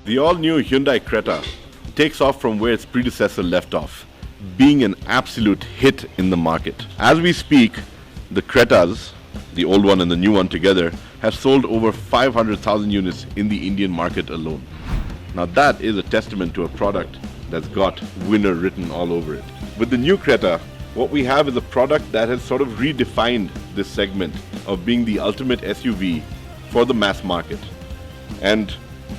The all-new Hyundai Creta takes off from where its predecessor left off, being an absolute hit in the market. As we speak, the Cretas, the old one and the new one together, have sold over 500,000 units in the Indian market alone. Now that is a testament to a product that's got winner written all over it. With the new Creta, what we have is a product that has sort of redefined this segment of being the ultimate SUV for the mass market. And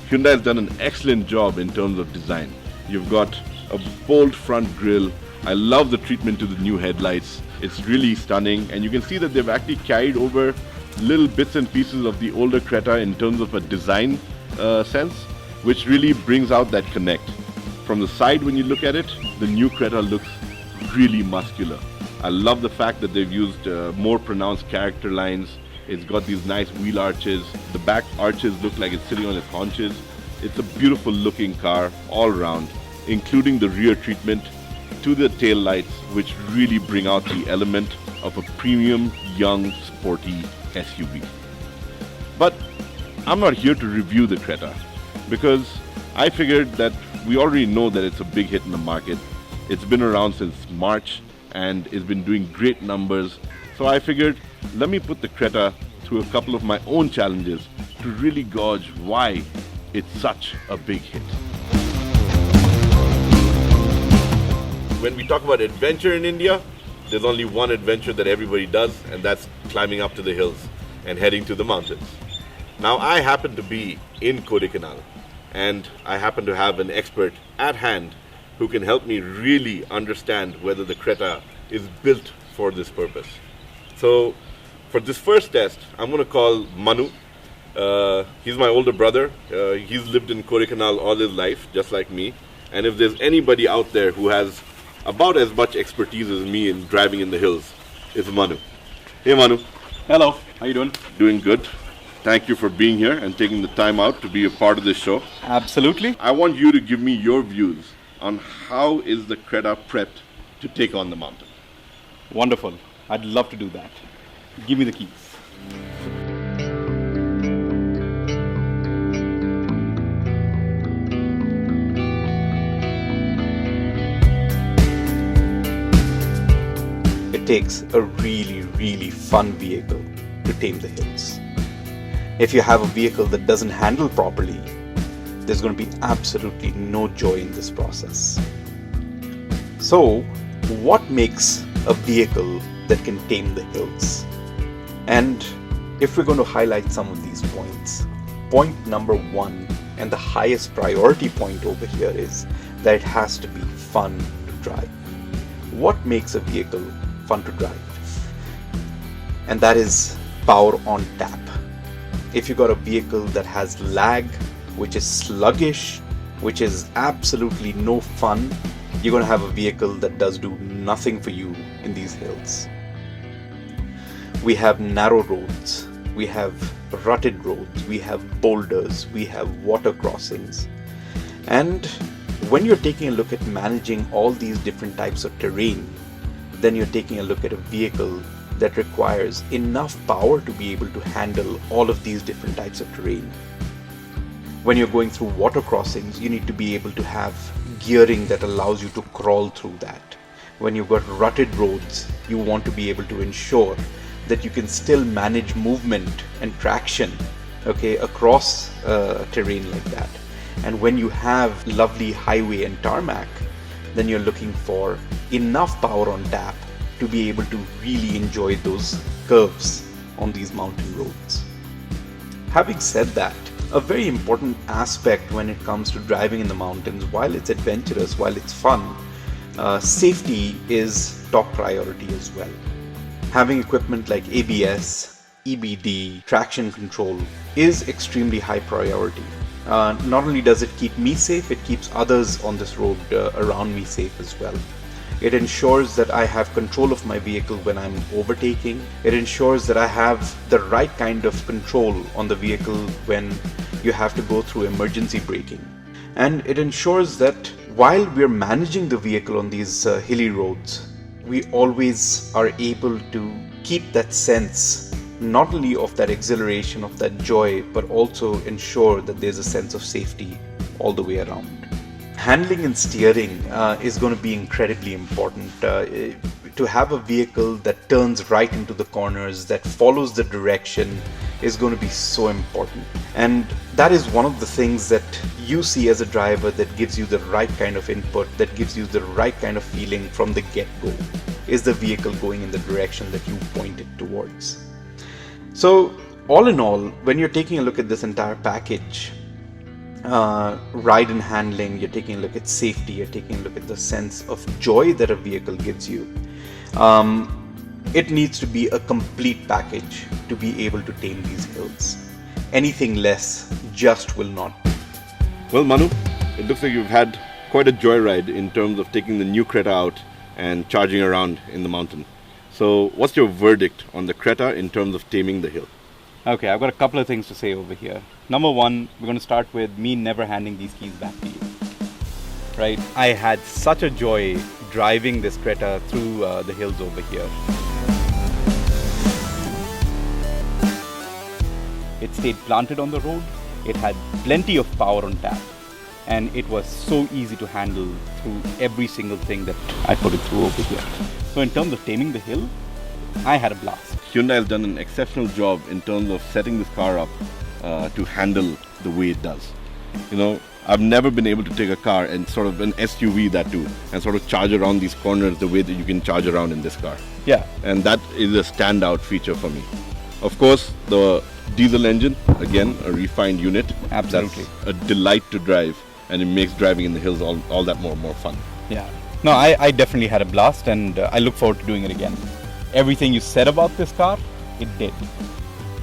Hyundai has done an excellent job in terms of design. You've got a bold front grille. I love the treatment to the new headlights. It's really stunning, and you can see that they've actually carried over little bits and pieces of the older Creta in terms of a design sense, which really brings out that connect. From the side, when you look at it, the new Creta looks really muscular. I love the fact that they've used more pronounced character lines. It's got these nice wheel arches. The back arches look like it's sitting on its haunches. It's a beautiful looking car all around, including the rear treatment to the tail lights, which really bring out the element of a premium, young, sporty SUV. But I'm not here to review the Creta, because I figured that we already know that it's a big hit in the market. It's been around since March and it's been doing great numbers. So I figured, let me put the Creta through a couple of my own challenges to really gauge why it's such a big hit. When we talk about adventure in India, there's only one adventure that everybody does, and that's climbing up to the hills and heading to the mountains. Now, I happen to be in Kodaikanal, and I happen to have an expert at hand who can help me really understand whether the Creta is built for this purpose. So for this first test, I'm going to call Manu. He's my older brother. He's lived in Kodaikanal all his life, just like me. And if there's anybody out there who has about as much expertise as me in driving in the hills, it's Manu. Hey Manu. Hello, how you doing? Doing good. Thank you for being here and taking the time out to be a part of this show. Absolutely. I want you to give me your views on how is the Creta prepped to take on the mountain. Wonderful. I'd love to do that. Give me the keys. It takes a really fun vehicle to tame the hills. If you have a vehicle that doesn't handle properly, there's going to be absolutely no joy in this process. So, what makes a vehicle that can tame the hills? And if we're going to highlight some of these points, point number one, and the highest priority point over here, is that it has to be fun to drive. What makes a vehicle fun to drive? And that is power on tap. If you got a vehicle that has lag, which is sluggish, which is absolutely no fun, you're going to have a vehicle that does do nothing for you in these hills. We have narrow roads, we have rutted roads, we have boulders, we have water crossings. And when you're taking a look at managing all these different types of terrain, then you're taking a look at a vehicle that requires enough power to be able to handle all of these different types of terrain. When you're going through water crossings, you need to be able to have gearing that allows you to crawl through that. When you've got rutted roads, you want to be able to ensure that you can still manage movement and traction, across terrain like that. And when you have lovely highway and tarmac, then you're looking for enough power on tap to be able to really enjoy those curves on these mountain roads. Having said that, a very important aspect when it comes to driving in the mountains, while it's adventurous, while it's fun, safety is top priority as well. Having equipment like ABS, EBD, traction control is extremely high priority. Not only does it keep me safe, it keeps others on this road around me safe as well. It ensures that I have control of my vehicle when I'm overtaking. It ensures that I have the right kind of control on the vehicle when you have to go through emergency braking. And it ensures that while we're managing the vehicle on these hilly roads, we always are able to keep that sense, not only of that exhilaration, of that joy, but also ensure that there's a sense of safety all the way around. Handling and steering is going to be incredibly important. To have a vehicle that turns right into the corners, that follows the direction, is going to be so important. And that is one of the things that you see as a driver that gives you the right kind of input, that gives you the right kind of feeling from the get-go. Is the vehicle going in the direction that you point it towards? So all in all, when you're taking a look at this entire package, ride and handling, you're taking a look at safety, you're taking a look at the sense of joy that a vehicle gives you, it needs to be a complete package to be able to tame these hills. Anything less just will not. Well, Manu, it looks like you've had quite a joyride in terms of taking the new Creta out and charging around in the mountain. So what's your verdict on the Creta in terms of taming the hill? Okay, I've got a couple of things to say over here. Number one, we're going to start with me never handing these keys back to you. Right? I had such a joy driving this Creta through the hills over here. It stayed planted on the road. It had plenty of power on tap. And it was so easy to handle through every single thing that I put it through over here. So in terms of taming the hill, I had a blast. Hyundai has done an exceptional job in terms of setting this car up to handle the way it does. You know, I've never been able to take a car and sort of an SUV that too, and sort of charge around these corners the way that you can charge around in this car. Yeah. And that is a standout feature for me. Of course, the diesel engine, again, a refined unit. Absolutely. That's a delight to drive, and it makes driving in the hills all that more fun. Yeah. No, I definitely had a blast, and I look forward to doing it again. Everything you said about this car, it did.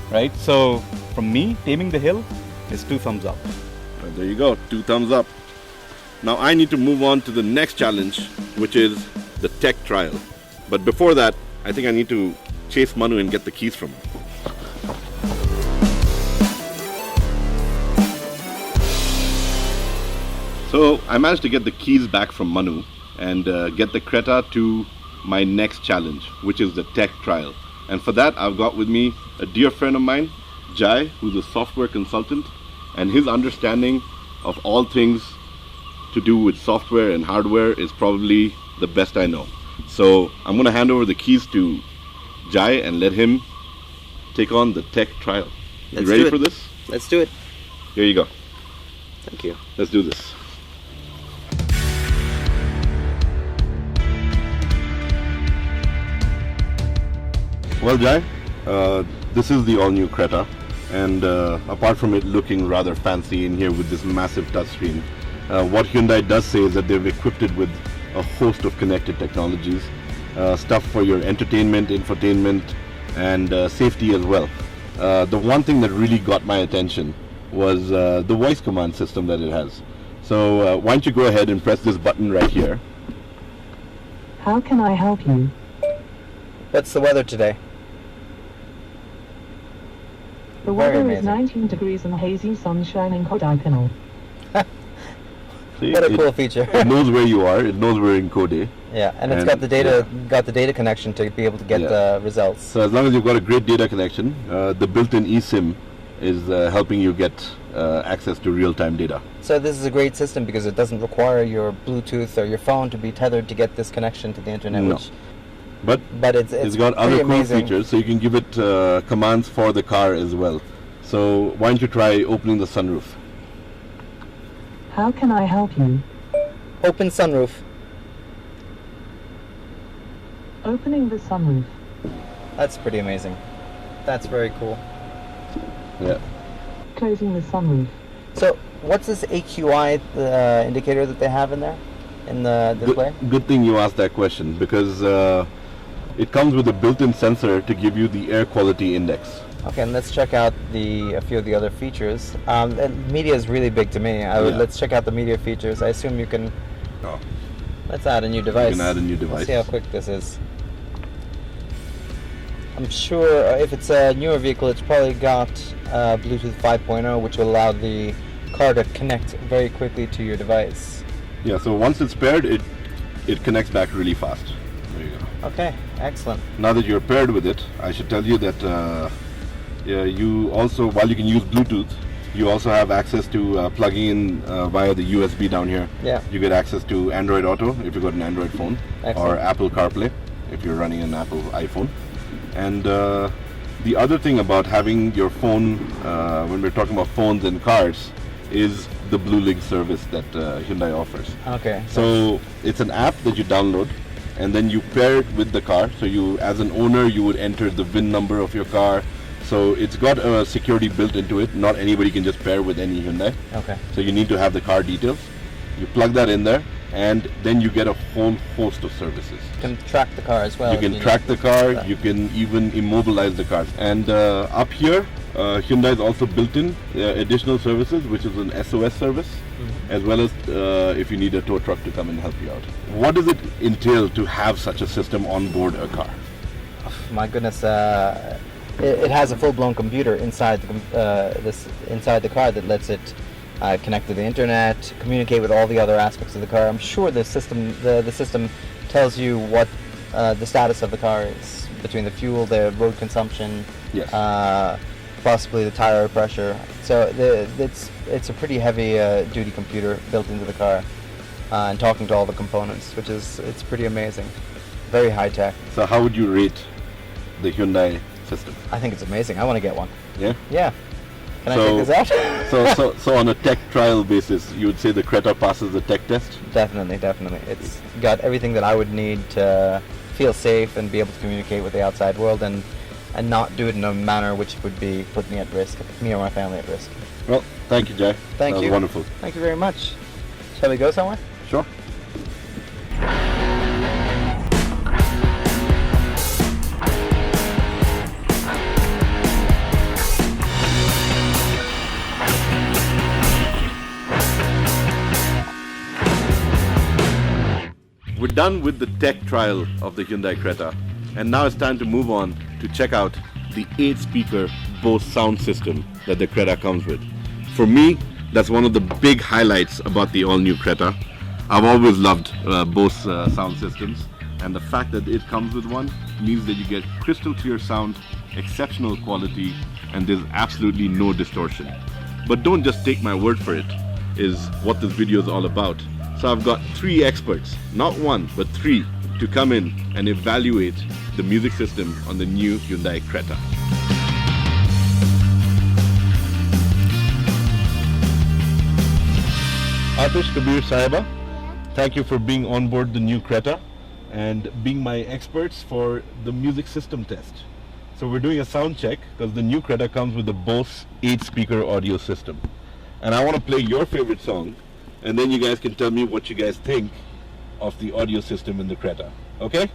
Right? So, from me, taming the hill is 2 thumbs up. Well, there you go, 2 thumbs up. Now I need to move on to the next challenge, which is the tech trial. But before that, I think I need to chase Manu and get the keys from him. So I managed to get the keys back from Manu and get the Creta to my next challenge, which is the tech trial. And for that, I've got with me a dear friend of mine, Jai, who's a software consultant, and his understanding of all things to do with software and hardware is probably the best I know. So I'm going to hand over the keys to Jai and let him take on the tech trial. You ready for this? Let's do it. Here you go. Thank you. Let's do this. Well, Jai, this is the all-new Creta, and apart from it looking rather fancy in here with this massive touchscreen, what Hyundai does say is that they've equipped it with a host of connected technologies, stuff for your entertainment, infotainment, and safety as well. The one thing that really got my attention was the voice command system that it has. So why don't you go ahead and press this button right here. How can I help you? What's the weather today? The Very weather is amazing. 19 degrees and hazy sunshine in Kodaikanal. See, What a cool feature. It knows where you are. It knows we're in Kode. Yeah, and it's got the data connection to be able to get the results. So as long as you've got a great data connection, the built-in eSIM is helping you get access to real-time data. So this is a great system because it doesn't require your Bluetooth or your phone to be tethered to get this connection to the internet. No. Which, But it's got other pretty cool amazing. features, so you can give it commands for the car as well. So why don't you try opening the sunroof? How can I help you? Open sunroof. Opening the sunroof. That's pretty amazing. That's very cool. Yeah. Closing the sunroof. So what's this AQI indicator that they have in there in the display? Good thing you asked that question, because it comes with a built-in sensor to give you the air quality index. Okay, and let's check out a few of the other features. And media is really big to me. Let's check out the media features. I assume you can. Oh. Let's add a new device. You can add a new device. Let's see how quick this is. I'm sure if it's a newer vehicle, it's probably got Bluetooth 5.0, which will allow the car to connect very quickly to your device. Yeah. So once it's paired, it connects back really fast. There you go. Okay, excellent. Now that you're paired with it, I should tell you that you also, while you can use Bluetooth, You also have access to plugging in via the USB down here. Yeah. You get access to Android Auto if you've got an Android phone, or Excellent. Apple CarPlay if you're running an Apple iPhone. And the other thing about having your phone, when we're talking about phones and cars, is the Bluelink service that Hyundai offers. Okay. So it's an app that you download, and then you pair it with the car. So you, as an owner, you would enter the VIN number of your car. So it's got a security built into it. Not anybody can just pair with any Hyundai. Okay. So you need to have the car details. You plug that in there, and then you get a whole host of services. You can track the car as well. You if can need track to. the car, Yeah. you can even immobilize the car. And up here, Hyundai is also built in additional services, which is an SOS service, as well as if you need a tow truck to come and help you out. What does it entail to have such a system on board a car? My goodness, it has a full-blown computer inside inside the car that lets it connect to the internet, communicate with all the other aspects of the car. I'm sure the system tells you what the status of the car is between the fuel, the road consumption, Yes. possibly the tire pressure. So it's a pretty heavy duty computer built into the car, and talking to all the components, which is it's pretty amazing, very high tech. So how would you rate the Hyundai system? I think it's amazing. I want to get one. Yeah. Yeah. Can I So- check this out? So on a tech trial basis, you would say the Creta passes the tech test? Definitely. It's got everything that I would need to feel safe and be able to communicate with the outside world, and not do it in a manner which would be put me at risk, me or my family at risk. Well, thank you, Jai. Thank That was you. wonderful. Thank you very much. Shall we go somewhere? Sure. We're done with the tech trial of the Hyundai Creta, and now it's time to move on to check out the 8-speaker Bose sound system that the Creta comes with. For me, that's one of the big highlights about the all-new Creta. I've always loved Bose sound systems, and the fact that it comes with one means that you get crystal clear sound, exceptional quality, and there's absolutely no distortion. But don't just take my word for it, is what this video is all about. So I've got 3 experts, not 1, but 3, to come in and evaluate the music system on the new Hyundai Creta. Atish, Kabir, Sahiba, thank you for being on board the new Creta and being my experts for the music system test. So we're doing a sound check because the new Creta comes with the Bose 8-speaker audio system. And I want to play your favorite song, and then you guys can tell me what you guys think of the audio system in the Creta. Okay?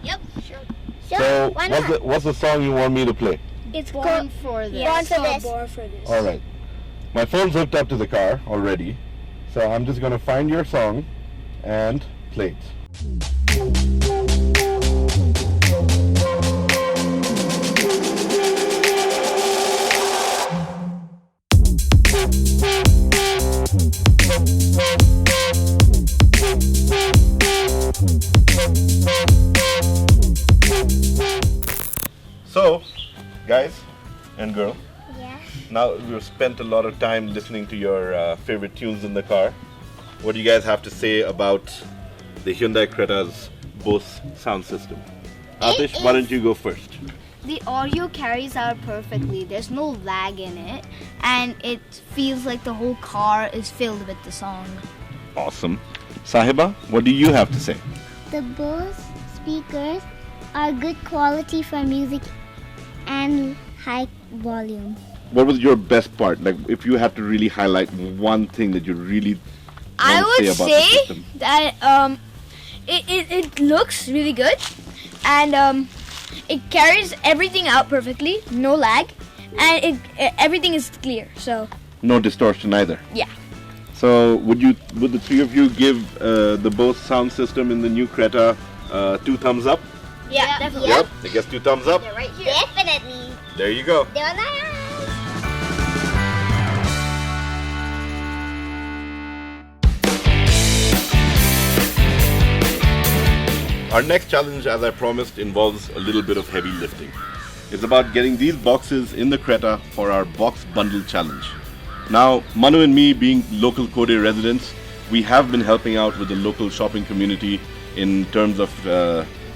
Yep, sure. So why not? what's the song you want me to play? It's born for this. Born for this. Born for this. All right. My phone's hooked up to the car already, so I'm just going to find your song and play it. So, guys and girl, Yeah. now we've spent a lot of time listening to your favorite tunes in the car. What do you guys have to say about the Hyundai Creta's Bose sound system? Atish, why don't you go first? The audio carries out perfectly. There's no lag in it, and it feels like the whole car is filled with the song. Awesome. Sahiba, what do you have to say? The Bose speakers are good quality for music and high volume. What was your best part? Like, if you had to really highlight one thing that you really I want to would say about the say system. that it looks really good, and it carries everything out perfectly, no lag, and everything is clear. So No distortion either. yeah. So would the 3 of you give the Bose sound system in the new Creta 2 thumbs up? Yeah, definitely. Yep. I guess 2 thumbs up. Right here. Definitely. There you go. They're nice. Our next challenge, as I promised, involves a little bit of heavy lifting. It's about getting these boxes in the Creta for our box bundle challenge. Now, Manu and me being local Kode residents, we have been helping out with the local shopping community in terms of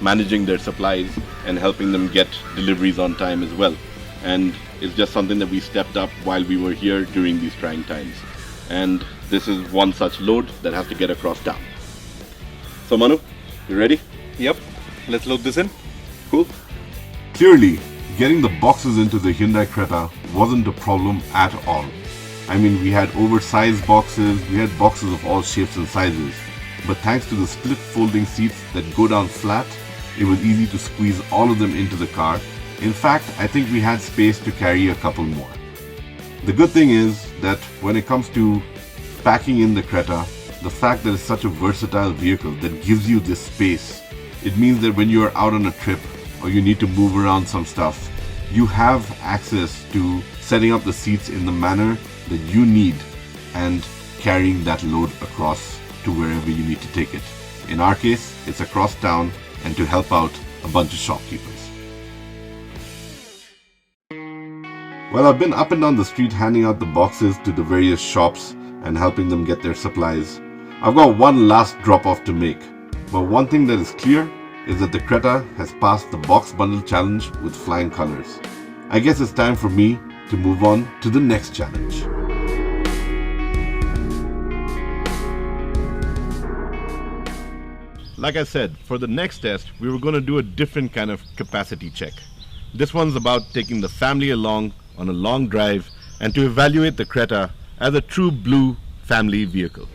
managing their supplies and helping them get deliveries on time as well. And it's just something that we stepped up while we were here during these trying times. And this is one such load that has to get across town. So Manu, you ready? Yep, let's load this in. Cool. Clearly, getting the boxes into the Hyundai Creta wasn't a problem at all. I mean, we had oversized boxes, we had boxes of all shapes and sizes. But thanks to the split folding seats that go down flat, it was easy to squeeze all of them into the car. In fact, I think we had space to carry a couple more. The good thing is that when it comes to packing in the Creta, the fact that it's such a versatile vehicle that gives you this space, it means that when you are out on a trip or you need to move around some stuff, you have access to setting up the seats in the manner that you need and carrying that load across to wherever you need to take it. In our case, it's across town and to help out a bunch of shopkeepers. Well, I've been up and down the street handing out the boxes to the various shops and helping them get their supplies. I've got one last drop-off to make, but one thing that is clear is that the Creta has passed the box bundle challenge with flying colors. I guess it's time for me to move on to the next challenge. Like I said, for the next test, we were going to do a different kind of capacity check. This one's about taking the family along on a long drive and to evaluate the Creta as a true blue family vehicle.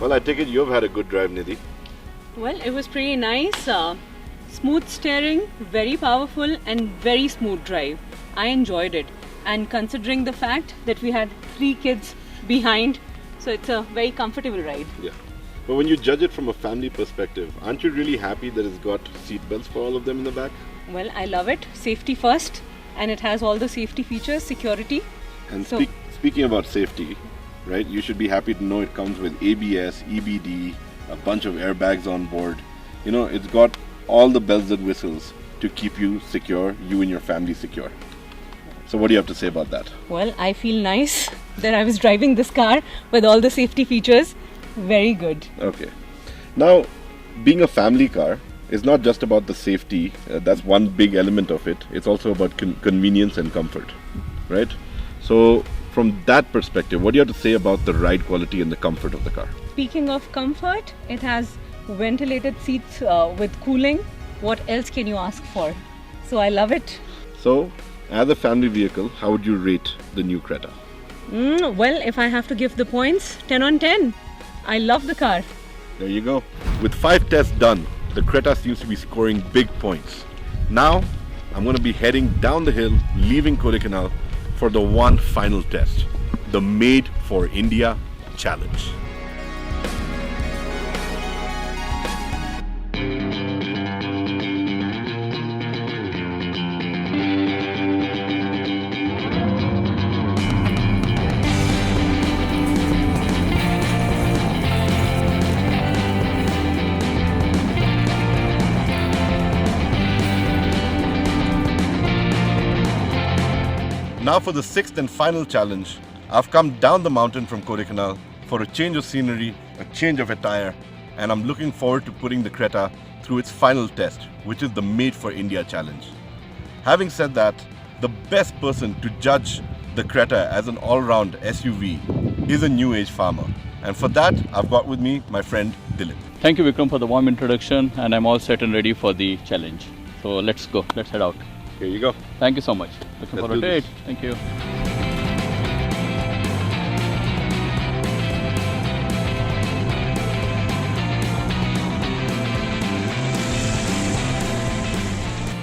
Well, I take it you've had a good drive, Nidhi. Well, it was pretty nice. Smooth steering, very powerful and very smooth drive. I enjoyed it. And considering the fact that we had 3 kids behind, so it's a very comfortable ride. Yeah. But when you judge it from a family perspective, aren't you really happy that it's got seat belts for all of them in the back? Well, I love it. Safety first. And it has all the safety features, security. And speaking about safety, right, you should be happy to know it comes with ABS, EBD, a bunch of airbags on board. You know, it's got all the bells and whistles to keep you secure, you and your family secure. So what do you have to say about that? Well, I feel nice that I was driving this car with all the safety features. Very good. Okay. Now, being a family car is not just about the safety. That's one big element of it. It's also about convenience and comfort, right? So from that perspective, what do you have to say about the ride quality and the comfort of the car? Speaking of comfort, it has ventilated seats with cooling. What else can you ask for? So I love it. So, as a family vehicle, how would you rate the new Creta? Well, if I have to give the points, 10 on 10. I love the car. There you go. With 5 tests done, the Creta seems to be scoring big points. Now, I'm going to be heading down the hill, leaving Kodaikanal for the one final test, the Made for India Challenge. Now for the 6th and final challenge, I've come down the mountain from Kodaikanal for a change of scenery, a change of attire, and I'm looking forward to putting the Creta through its final test, which is the Made for India Challenge. Having said that, the best person to judge the Creta as an all-round SUV is a new age farmer. And for that, I've got with me my friend Dilip. Thank you, Vikram, for the warm introduction, and I'm all set and ready for the challenge. So let's go, let's head out. Here you go. Thank you so much. Looking forward to it. Thank you.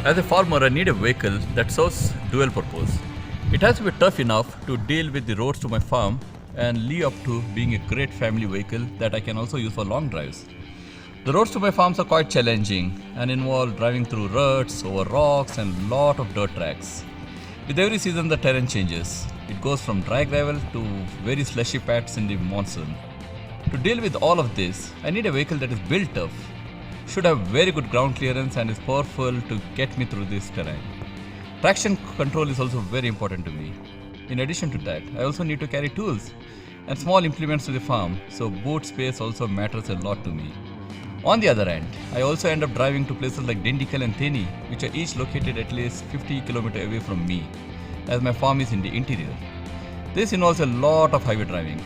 As a farmer, I need a vehicle that serves dual purpose. It has to be tough enough to deal with the roads to my farm and live up to being a great family vehicle that I can also use for long drives. The roads to my farms are quite challenging and involve driving through ruts, over rocks and lot of dirt tracks. With every season the terrain changes. It goes from dry gravel to very slushy paths in the monsoon. To deal with all of this, I need a vehicle that is built tough, should have very good ground clearance and is powerful to get me through this terrain. Traction control is also very important to me. In addition to that, I also need to carry tools and small implements to the farm, so boot space also matters a lot to me. On the other hand, I also end up driving to places like Dindikal and Theni, which are each located at least 50 km away from me, as my farm is in the interior. This involves a lot of highway driving.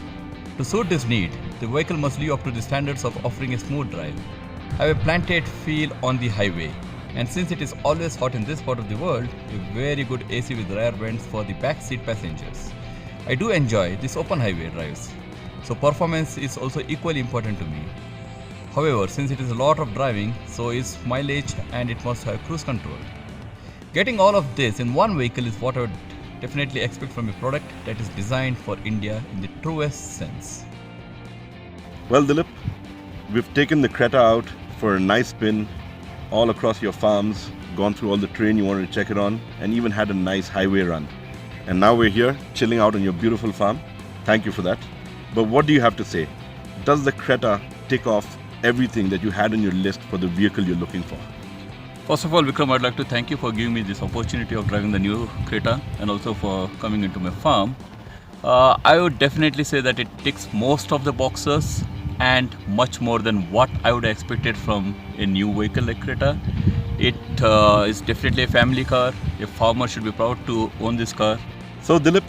To suit this need, the vehicle must live up to the standards of offering a smooth drive. I have a planted feel on the highway, and since it is always hot in this part of the world, a very good AC with rear vents for the back seat passengers. I do enjoy these open highway drives, so performance is also equally important to me. However, since it is a lot of driving, so is mileage and it must have cruise control. Getting all of this in one vehicle is what I would definitely expect from a product that is designed for India in the truest sense. Well, Dilip, we've taken the Creta out for a nice spin all across your farms, gone through all the terrain you wanted to check it on, and even had a nice highway run. And now we're here, chilling out on your beautiful farm. Thank you for that. But what do you have to say? Does the Creta tick off everything that you had on your list for the vehicle you're looking for? First of all, Vikram, I'd like to thank you for giving me this opportunity of driving the new Creta and also for coming into my farm. I would definitely say that it ticks most of the boxes and much more than what I would have expected from a new vehicle like Creta. It is definitely a family car. A farmer should be proud to own this car. So Dilip,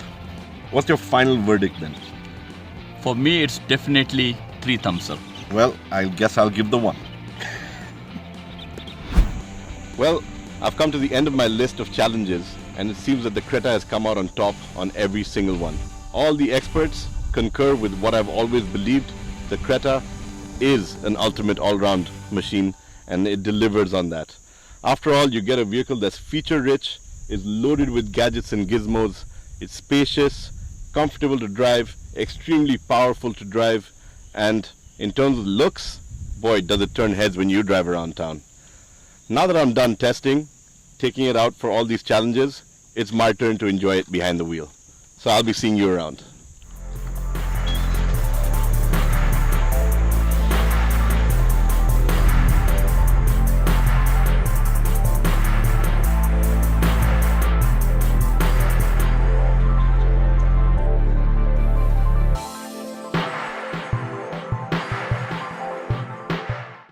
what's your final verdict then? For me, it's definitely 3 thumbs up. Well, I guess I'll give the 1. Well, I've come to the end of my list of challenges, and it seems that the Creta has come out on top on every single one. All the experts concur with what I've always believed. The Creta is an ultimate all-round machine, and it delivers on that. After all, you get a vehicle that's feature-rich, is loaded with gadgets and gizmos, it's spacious, comfortable to drive, extremely powerful to drive, and in terms of looks, boy, does it turn heads when you drive around town. Now that I'm done testing, taking it out for all these challenges, it's my turn to enjoy it behind the wheel. So I'll be seeing you around.